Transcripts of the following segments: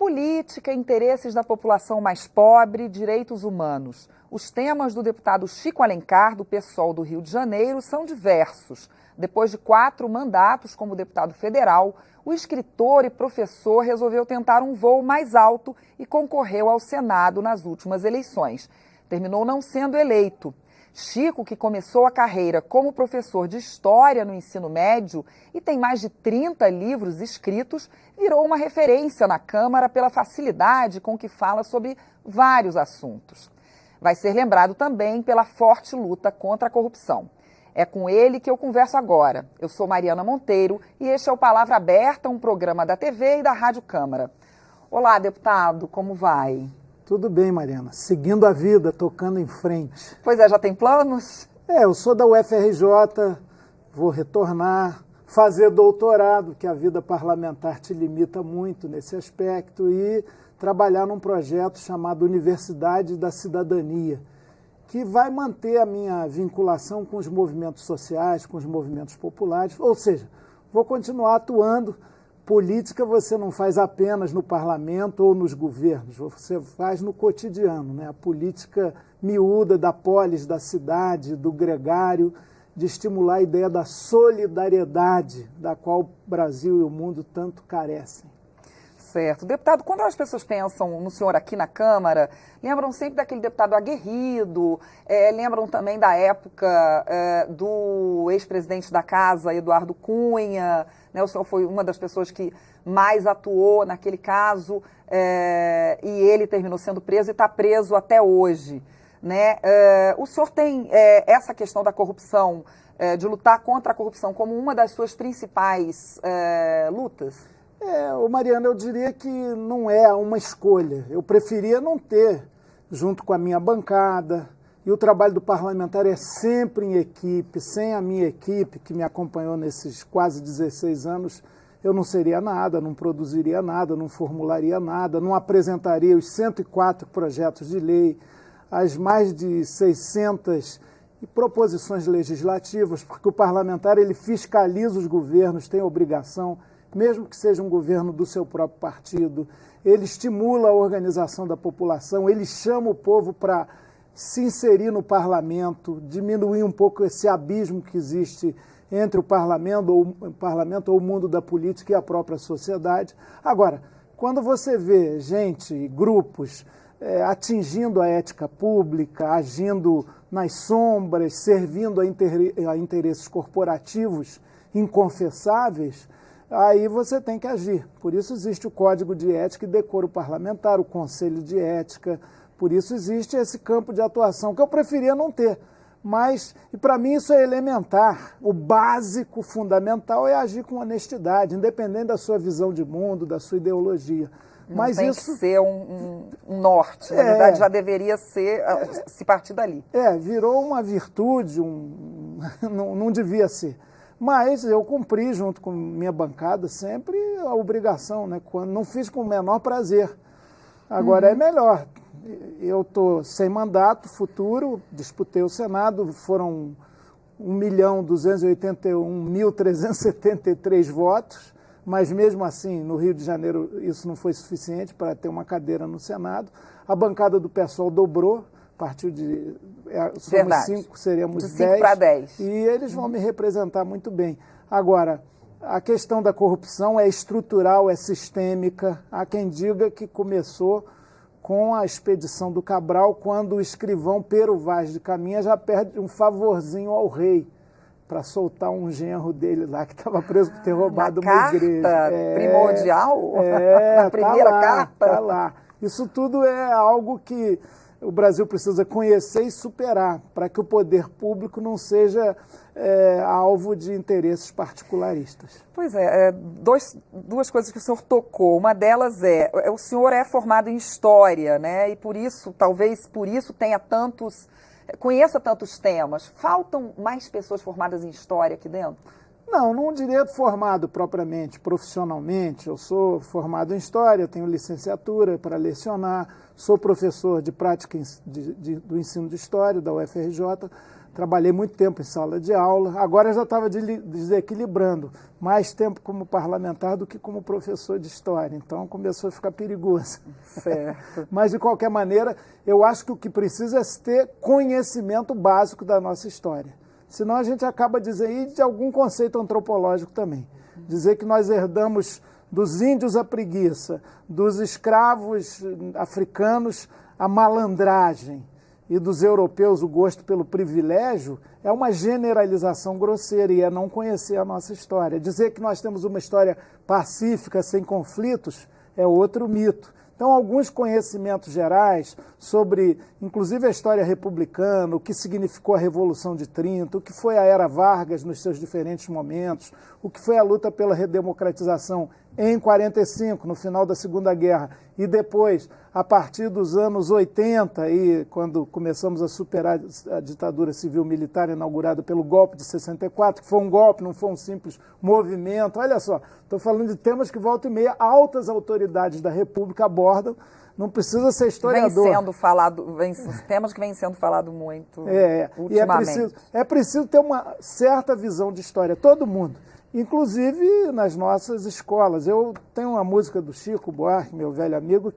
Política, interesses da população mais pobre, direitos humanos. Os temas do deputado Chico Alencar, do PSOL do Rio de Janeiro, são diversos. Depois de 4 mandatos como deputado federal, o escritor e professor resolveu tentar um voo mais alto e concorreu ao Senado nas últimas eleições. Terminou não sendo eleito. Chico, que começou a carreira como professor de História no ensino médio e tem mais de 30 livros escritos, virou uma referência na Câmara pela facilidade com que fala sobre vários assuntos. Vai ser lembrado também pela forte luta contra a corrupção. É com ele que eu converso agora. Eu sou Mariana Monteiro e este é o Palavra Aberta, um programa da TV e da Rádio Câmara. Olá, deputado, como vai? Tudo bem, Mariana. Seguindo a vida, tocando em frente. Pois é, já tem planos? Eu sou da UFRJ, vou retornar, fazer doutorado, que a vida parlamentar te limita muito nesse aspecto, e trabalhar num projeto chamado Universidade da Cidadania, que vai manter a minha vinculação com os movimentos sociais, com os movimentos populares, ou seja, vou continuar atuando. Política você não faz apenas no parlamento ou nos governos, você faz no cotidiano, né? A política miúda da polis, da cidade, do gregário, de estimular a ideia da solidariedade, da qual o Brasil e o mundo tanto carecem. Certo. Deputado, quando as pessoas pensam no senhor aqui na Câmara, lembram sempre daquele deputado aguerrido, lembram também da época do ex-presidente da Casa, Eduardo Cunha, né? O senhor foi uma das pessoas que mais atuou naquele caso e ele terminou sendo preso e está preso até hoje, né? O senhor tem essa questão da corrupção, de lutar contra a corrupção como uma das suas principais lutas? Mariana, eu diria que não é uma escolha. Eu preferia não ter, junto com a minha bancada, e o trabalho do parlamentar é sempre em equipe. Sem a minha equipe, que me acompanhou nesses quase 16 anos, eu não seria nada, não produziria nada, não formularia nada, não apresentaria os 104 projetos de lei, as mais de 600 proposições legislativas, porque o parlamentar ele fiscaliza os governos, tem obrigação, mesmo que seja um governo do seu próprio partido, ele estimula a organização da população, ele chama o povo para se inserir no parlamento, diminuir um pouco esse abismo que existe entre o parlamento ou o mundo da política e a própria sociedade. Agora, quando você vê gente, grupos, atingindo a ética pública, agindo nas sombras, servindo a interesses corporativos inconfessáveis, aí você tem que agir. Por isso existe o Código de Ética e Decoro Parlamentar, o Conselho de Ética, por isso existe esse campo de atuação, que eu preferia não ter. Mas, e para mim isso é elementar, o básico, fundamental é agir com honestidade, independente da sua visão de mundo, da sua ideologia. Mas tem isso que ser um norte, na verdade já deveria ser, se partir dali. Virou uma virtude, não devia ser. Mas eu cumpri, junto com minha bancada, sempre a obrigação, né? Quando não fiz com o menor prazer. Agora é melhor. Eu estou sem mandato futuro, disputei o Senado, foram 1.281.373 votos, mas mesmo assim, no Rio de Janeiro, isso não foi suficiente para ter uma cadeira no Senado. A bancada do PSOL dobrou, partiu de... somos 5, seríamos 10. De 5 para 10. E eles vão me representar muito bem. Agora, a questão da corrupção é estrutural, é sistêmica. Há quem diga que começou com a expedição do Cabral, quando o escrivão Pero Vaz de Caminha já pede um favorzinho ao rei para soltar um genro dele lá que estava preso por ter roubado uma igreja. Primordial? Na primeira carta? Tá lá. Isso tudo é algo que o Brasil precisa conhecer e superar, para que o poder público não seja alvo de interesses particularistas. Pois duas coisas que o senhor tocou. Uma delas o senhor é formado em História, né? E por isso, talvez por isso conheça tantos temas. Faltam mais pessoas formadas em História aqui dentro? Não diria formado propriamente, profissionalmente. Eu sou formado em História, tenho licenciatura para lecionar, sou professor de prática do ensino de História da UFRJ, trabalhei muito tempo em sala de aula, agora já estava desequilibrando, mais tempo como parlamentar do que como professor de história, então começou a ficar perigoso. Certo. Mas, de qualquer maneira, eu acho que o que precisa é ter conhecimento básico da nossa história. Senão a gente acaba dizendo de algum conceito antropológico também. Dizer que nós herdamos dos índios a preguiça, dos escravos africanos a malandragem e dos europeus o gosto pelo privilégio, é uma generalização grosseira e é não conhecer a nossa história. Dizer que nós temos uma história pacífica, sem conflitos, é outro mito. Então, alguns conhecimentos gerais sobre, inclusive, a história republicana, o que significou a Revolução de 30, o que foi a Era Vargas nos seus diferentes momentos, o que foi a luta pela redemocratização em 45, no final da Segunda Guerra, e depois, a partir dos anos 80, e quando começamos a superar a ditadura civil-militar inaugurada pelo golpe de 64, que foi um golpe, não foi um simples movimento. Olha só, estou falando de temas que, volta e meia, altas autoridades da República abordam, não precisa ser historiador. Vem sendo falado, temas que vêm sendo falado muito ultimamente. E é preciso ter uma certa visão de história, todo mundo. Inclusive nas nossas escolas. Eu tenho uma música do Chico Buarque, meu velho amigo,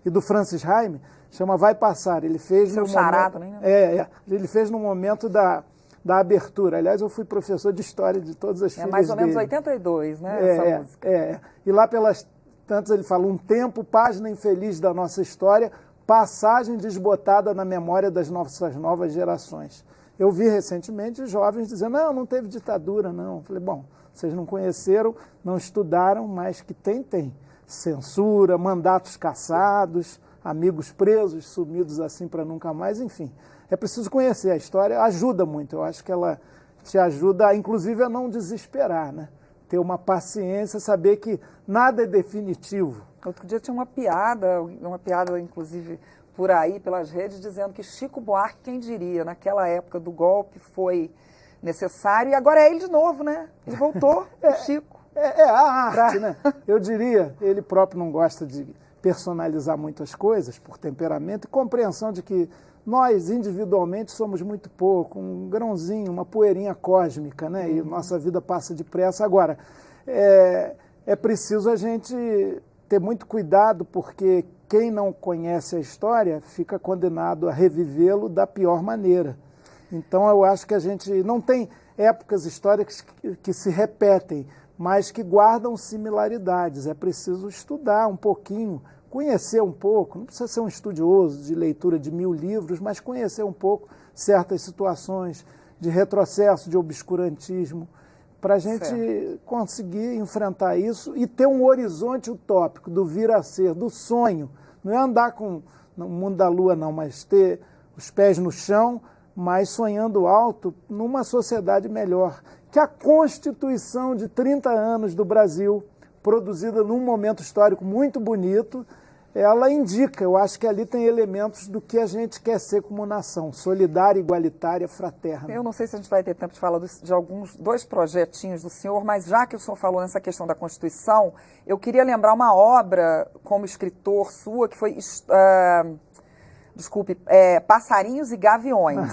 e do Francis Raime, chama Vai Passar. Ele fez Seu xará também, né? Ele fez no momento da abertura. Aliás, eu fui professor de história de todas as filhas dele. É mais ou menos 82, né, essa música. E lá pelas tantas ele fala, um tempo, página infeliz da nossa história, passagem desbotada na memória das nossas novas gerações. Eu vi recentemente jovens dizendo, não teve ditadura, não. Eu falei, bom, vocês não conheceram, não estudaram, mas que tem. Censura, mandatos cassados, amigos presos, sumidos assim para nunca mais, enfim. É preciso conhecer a história, ajuda muito. Eu acho que ela te ajuda, inclusive, a não desesperar, né? Ter uma paciência, saber que nada é definitivo. Outro dia tinha uma piada inclusive por aí, pelas redes, dizendo que Chico Buarque, quem diria, naquela época do golpe foi necessário, e agora é ele de novo, né? Ele voltou, o Chico. A arte, né? Eu diria, ele próprio não gosta de personalizar muitas coisas por temperamento e compreensão de que nós, individualmente, somos muito pouco, um grãozinho, uma poeirinha cósmica, né? E nossa vida passa depressa. Agora, é preciso a gente ter muito cuidado, porque quem não conhece a história fica condenado a revivê-lo da pior maneira. Então, eu acho que a gente não tem épocas históricas que se repetem, mas que guardam similaridades. É preciso estudar um pouquinho, conhecer um pouco, não precisa ser um estudioso de leitura de 1000 livros, mas conhecer um pouco certas situações de retrocesso, de obscurantismo, para a gente conseguir enfrentar isso e ter um horizonte utópico do vir a ser, do sonho. Não é andar no mundo da lua, não, mas ter os pés no chão, mas sonhando alto numa sociedade melhor. Que a Constituição de 30 anos do Brasil, produzida num momento histórico muito bonito, ela indica, eu acho que ali tem elementos do que a gente quer ser como nação, solidária, igualitária, fraterna. Eu não sei se a gente vai ter tempo de falar de dois projetinhos do senhor, mas já que o senhor falou nessa questão da Constituição, eu queria lembrar uma obra como escritor sua, que foi... Passarinhos e Gaviões,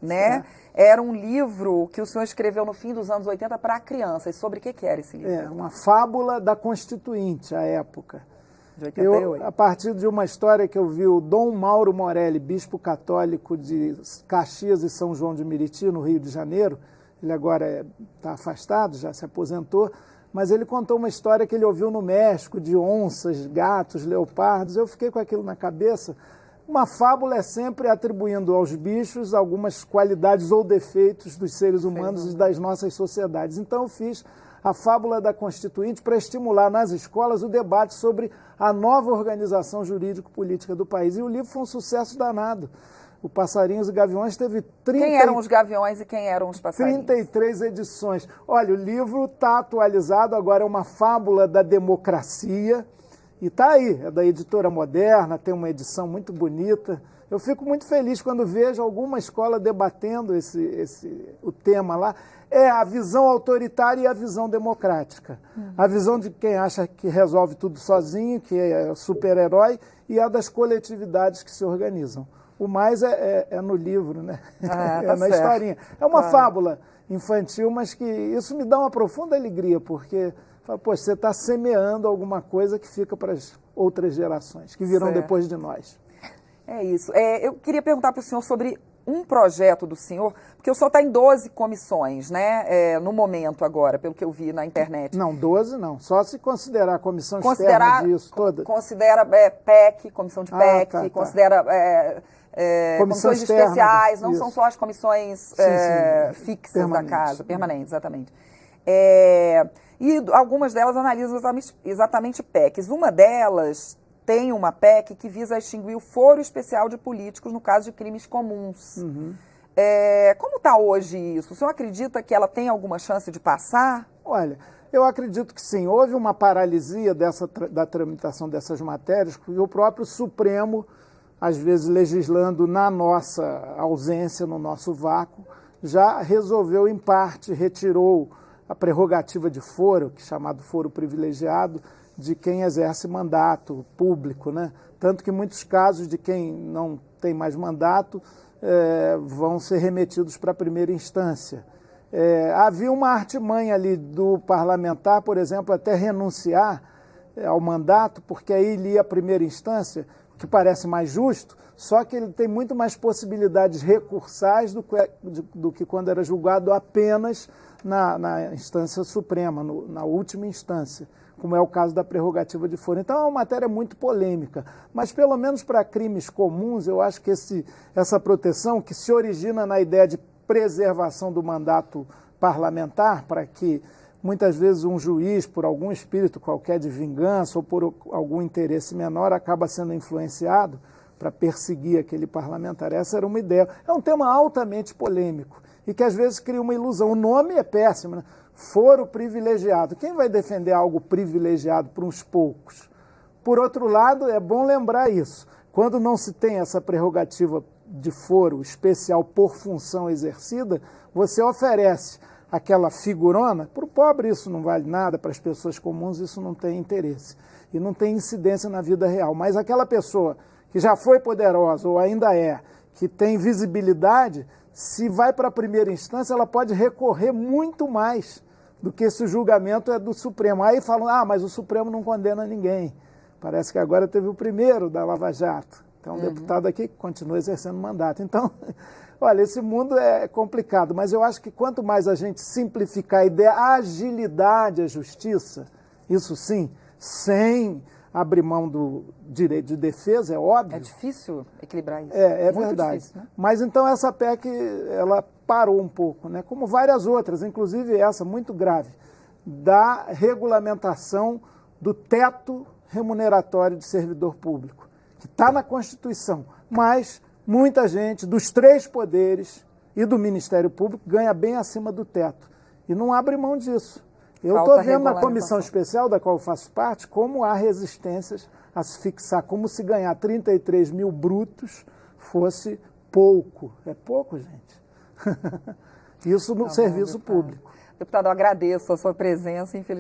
né? Era um livro que o senhor escreveu no fim dos anos 80 para crianças. Sobre o que era esse livro? Uma fábula da Constituinte, à época. De 88. A partir de uma história que eu vi o Dom Mauro Morelli, bispo católico de Caxias e São João de Meriti, no Rio de Janeiro, ele agora está afastado, já se aposentou, mas ele contou uma história que ele ouviu no México, de onças, gatos, leopardos. Eu fiquei com aquilo na cabeça. Uma fábula é sempre atribuindo aos bichos algumas qualidades ou defeitos dos seres humanos e das nossas sociedades. Então eu fiz a fábula da Constituinte para estimular nas escolas o debate sobre a nova organização jurídico-política do país. E o livro foi um sucesso danado. O Passarinhos e Gaviões teve Quem eram os gaviões e quem eram os passarinhos? 33 edições. Olha, o livro está atualizado, agora é uma fábula da democracia. E está aí, é da Editora Moderna, tem uma edição muito bonita. Eu fico muito feliz quando vejo alguma escola debatendo o tema lá. É a visão autoritária e a visão democrática. A visão de quem acha que resolve tudo sozinho, que é super-herói, e a das coletividades que se organizam. O mais é no livro, né? Tá na certo. historinha. É uma fábula infantil, mas que isso me dá uma profunda alegria, porque pô, você está semeando alguma coisa que fica para as outras gerações, que virão depois de nós. É isso. Eu queria perguntar para o senhor sobre um projeto do senhor, porque o senhor está em 12 comissões, né? No momento agora, pelo que eu vi na internet. Não, 12 não. Só se considerar a comissão externa disso toda. Considera PEC, comissão de PEC, tá. considera comissões especiais, não são só as comissões fixas da casa, permanentes, exatamente. E algumas delas analisam exatamente PECs. Uma delas tem uma PEC que visa extinguir o foro especial de políticos no caso de crimes comuns. Como está hoje isso? O senhor acredita que ela tem alguma chance de passar? Olha, eu acredito que sim. Houve uma paralisia da tramitação dessas matérias, porque o próprio Supremo, às vezes legislando na nossa ausência, no nosso vácuo, já resolveu, em parte, retirou a prerrogativa de foro, que é chamado foro privilegiado, de quem exerce mandato público, né? Tanto que muitos casos de quem não tem mais mandato vão ser remetidos para a primeira instância. Havia uma artimanha ali do parlamentar, por exemplo, até renunciar ao mandato, porque aí ele ia à primeira instância, o que parece mais justo, só que ele tem muito mais possibilidades recursais do que quando era julgado apenas na instância suprema, na última instância, como é o caso da prerrogativa de foro. Então é uma matéria muito polêmica, mas pelo menos para crimes comuns, eu acho que essa proteção, que se origina na ideia de preservação do mandato parlamentar, para que muitas vezes um juiz, por algum espírito qualquer de vingança ou por algum interesse menor, acaba sendo influenciado para perseguir aquele parlamentar. Essa era uma ideia. É um tema altamente polêmico e que às vezes cria uma ilusão. O nome é péssimo, né? Foro privilegiado. Quem vai defender algo privilegiado para uns poucos? Por outro lado, é bom lembrar isso. Quando não se tem essa prerrogativa de foro especial por função exercida, você oferece aquela figurona. Para o pobre isso não vale nada, para as pessoas comuns isso não tem interesse e não tem incidência na vida real. Mas aquela pessoa que já foi poderosa ou ainda que tem visibilidade, se vai para a primeira instância, ela pode recorrer muito mais do que se o julgamento é do Supremo. Aí falam, mas o Supremo não condena ninguém. Parece que agora teve o primeiro da Lava Jato. Então, um deputado aqui que continua exercendo mandato. Então, olha, esse mundo é complicado, mas eu acho que quanto mais a gente simplificar a ideia, a agilidade à justiça, isso sim, sem abrir mão do direito de defesa, é óbvio. É difícil equilibrar isso. É muito verdade. Difícil, né? Mas então essa PEC, ela parou um pouco, né? Como várias outras, inclusive essa muito grave, da regulamentação do teto remuneratório de servidor público, que está na Constituição, mas muita gente dos 3 poderes e do Ministério Público ganha bem acima do teto e não abre mão disso. Eu estou vendo na comissão especial, da qual eu faço parte, como há resistências a se fixar, como se ganhar 33 mil brutos fosse pouco. É pouco, gente. Isso no serviço público. Deputado, eu agradeço a sua presença, infelizmente.